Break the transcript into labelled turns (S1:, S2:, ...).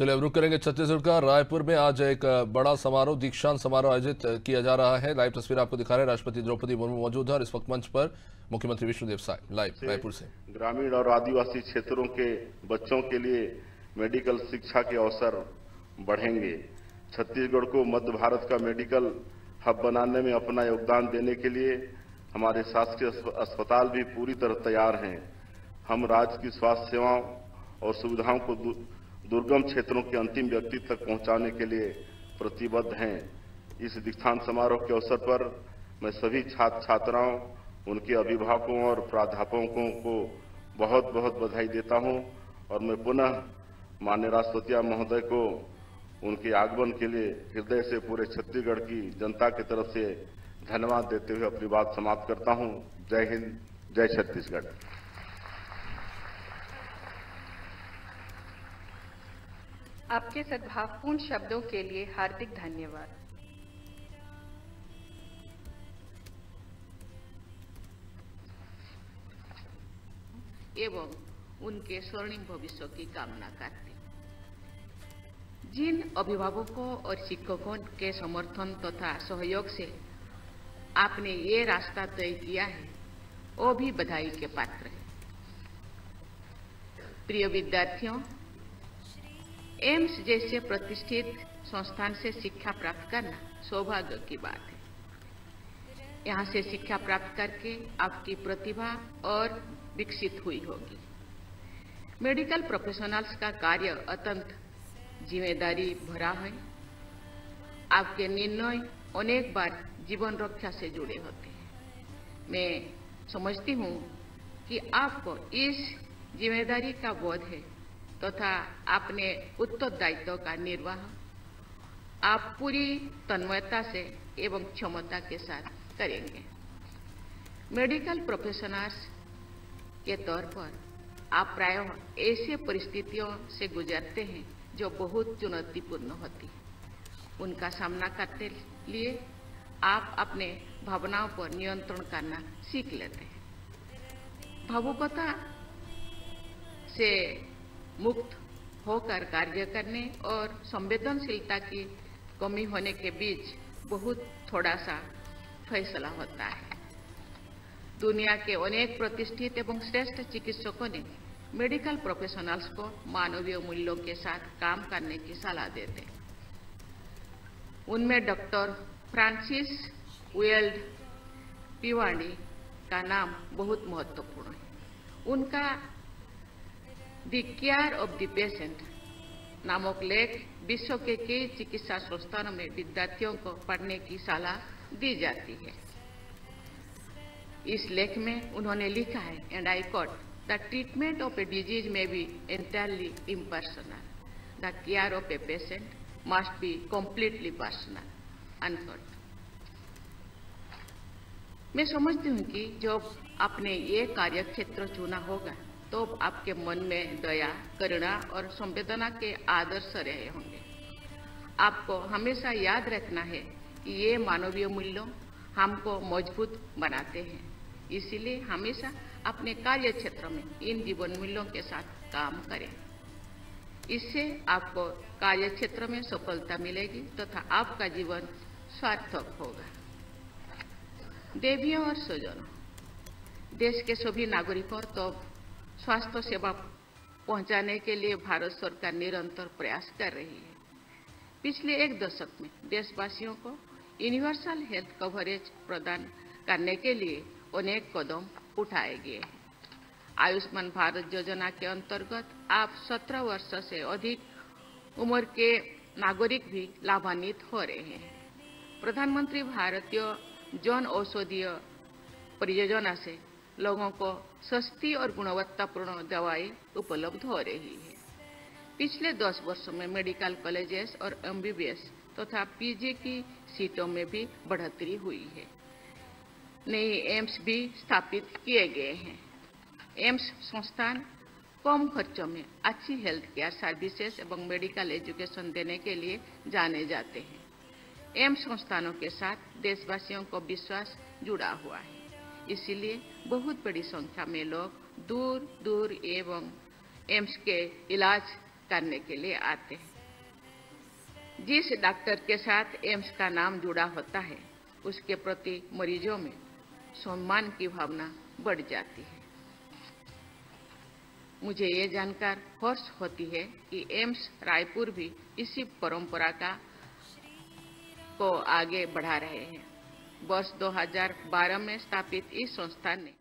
S1: चलिए अब रुक करेंगे छत्तीसगढ़ का। रायपुर में आज एक बड़ा समारोह, दीक्षांत समारोह आयोजित किया जा रहा है। लाइव तस्वीर आपको दिखा रहे हैं। राष्ट्रपति द्रौपदी मुर्मू मौजूद है और इस वक्त मंच पर मुख्यमंत्री विष्णुदेव साय। लाइव रायपुर से।
S2: ग्रामीण और आदिवासी क्षेत्रों के बच्चों के लिए मेडिकल शिक्षा के अवसर बढ़ेंगे। छत्तीसगढ़ को मध्य भारत का मेडिकल हब बनाने में अपना योगदान देने के लिए हमारे शासकीय अस्पताल भी पूरी तरह तैयार हैं। हम राज्य की स्वास्थ्य सेवाओं और सुविधाओं को दुर्गम क्षेत्रों के अंतिम व्यक्ति तक पहुंचाने के लिए प्रतिबद्ध हैं। इस दीक्षांत समारोह के अवसर पर मैं सभी छात्र छात्राओं, उनके अभिभावकों और प्राध्यापकों को बहुत बहुत बधाई देता हूं और मैं पुनः माननीय राष्ट्रपति महोदय को उनके आगमन के लिए हृदय से पूरे छत्तीसगढ़ की जनता की तरफ से धन्यवाद देते हुए अपनी बात समाप्त करता हूं। जय हिंद, जय छत्तीसगढ़।
S3: आपके सद्भावपूर्ण शब्दों के लिए हार्दिक धन्यवाद।
S4: एवं उनके स्वर्णिम भविष्य की कामना करते। जिन अभिभावकों और शिक्षकों के समर्थन तथा सहयोग से आपने ये रास्ता तय किया है, वो भी बधाई के पात्र है। प्रिय विद्यार्थियों, एम्स जैसे प्रतिष्ठित संस्थान से शिक्षा प्राप्त करना सौभाग्य की बात है। यहाँ से शिक्षा प्राप्त करके आपकी प्रतिभा और विकसित हुई होगी। मेडिकल प्रोफेशनल्स का कार्य अत्यंत जिम्मेदारी भरा है। आपके निर्णय अनेक बार जीवन रक्षा से जुड़े होते हैं। मैं समझती हूँ कि आपको इस जिम्मेदारी का बोध है तथा आपने उत्तरदायित्व का निर्वाह आप पूरी तन्मयता से एवं क्षमता के साथ करेंगे। मेडिकल प्रोफेशनल्स के तौर पर आप प्रायः ऐसे परिस्थितियों से गुजरते हैं जो बहुत चुनौतीपूर्ण होती है। उनका सामना करते लिए आप अपने भावनाओं पर नियंत्रण करना सीख लेते हैं। भावुकता से मुक्त होकर कार्य करने और संवेदनशीलता की कमी होने के बीच बहुत थोड़ा सा फैसला होता है। दुनिया के अनेक प्रतिष्ठित एवं श्रेष्ठ चिकित्सकों ने मेडिकल प्रोफेशनल्स को मानवीय मूल्यों के साथ काम करने की सलाह देते हैं। उनमें डॉक्टर फ्रांसिस वेल्ड पिवानी का नाम बहुत महत्वपूर्ण है। उनका the care of the patient नामक लेख विश्व के कई चिकित्सा संस्थानों में विद्यार्थियों को पढ़ने की सलाह दी जाती है। इस लेख में उन्होंने लिखा है, and I quote, the treatment of a disease may be entirely impersonal, the care of a patient must be completely personal, unquote. मैं समझती हूँ कि जब आपने ये कार्य क्षेत्र चुना होगा तो आपके मन में दया, करुणा और संवेदना के आदर्श रहे होंगे। आपको हमेशा याद रखना है कि ये मानवीय मूल्यों हमको मजबूत बनाते हैं। इसीलिए हमेशा अपने कार्य क्षेत्र में इन जीवन मूल्यों के साथ काम करें। इससे आपको कार्य क्षेत्र में सफलता मिलेगी तथा आपका जीवन सार्थक होगा। देवियों और स्वजनों, देश के सभी नागरिकों तक स्वास्थ्य सेवा पहुंचाने के लिए भारत सरकार निरंतर प्रयास कर रही है। पिछले एक दशक में देशवासियों को यूनिवर्सल हेल्थ कवरेज प्रदान करने के लिए अनेक कदम उठाए गए हैं। आयुष्मान भारत योजना के अंतर्गत आप 17 वर्ष से अधिक उम्र के नागरिक भी लाभान्वित हो रहे हैं। प्रधानमंत्री भारतीय जन औषधीय परियोजना से लोगों को सस्ती और गुणवत्तापूर्ण दवाई उपलब्ध हो रही है। पिछले 10 वर्षों में मेडिकल कॉलेजेस और MBBS तथा PG की सीटों में भी बढ़ोतरी हुई है। नए एम्स भी स्थापित किए गए हैं। एम्स संस्थान कम खर्चों में अच्छी हेल्थ केयर सर्विसेज एवं मेडिकल एजुकेशन देने के लिए जाने जाते हैं। एम्स संस्थानों के साथ देशवासियों को विश्वास जुड़ा हुआ है। इसीलिए बहुत बड़ी संख्या में लोग दूर दूर एवं एम्स के इलाज करने के लिए आते हैं। जिस डॉक्टर के साथ एम्स का नाम जुड़ा होता है, उसके प्रति मरीजों में सम्मान की भावना बढ़ जाती है। मुझे ये जानकर हर्ष होती है कि एम्स रायपुर भी इसी परंपरा को आगे बढ़ा रहे हैं। वर्ष 2012 में स्थापित इस संस्थान ने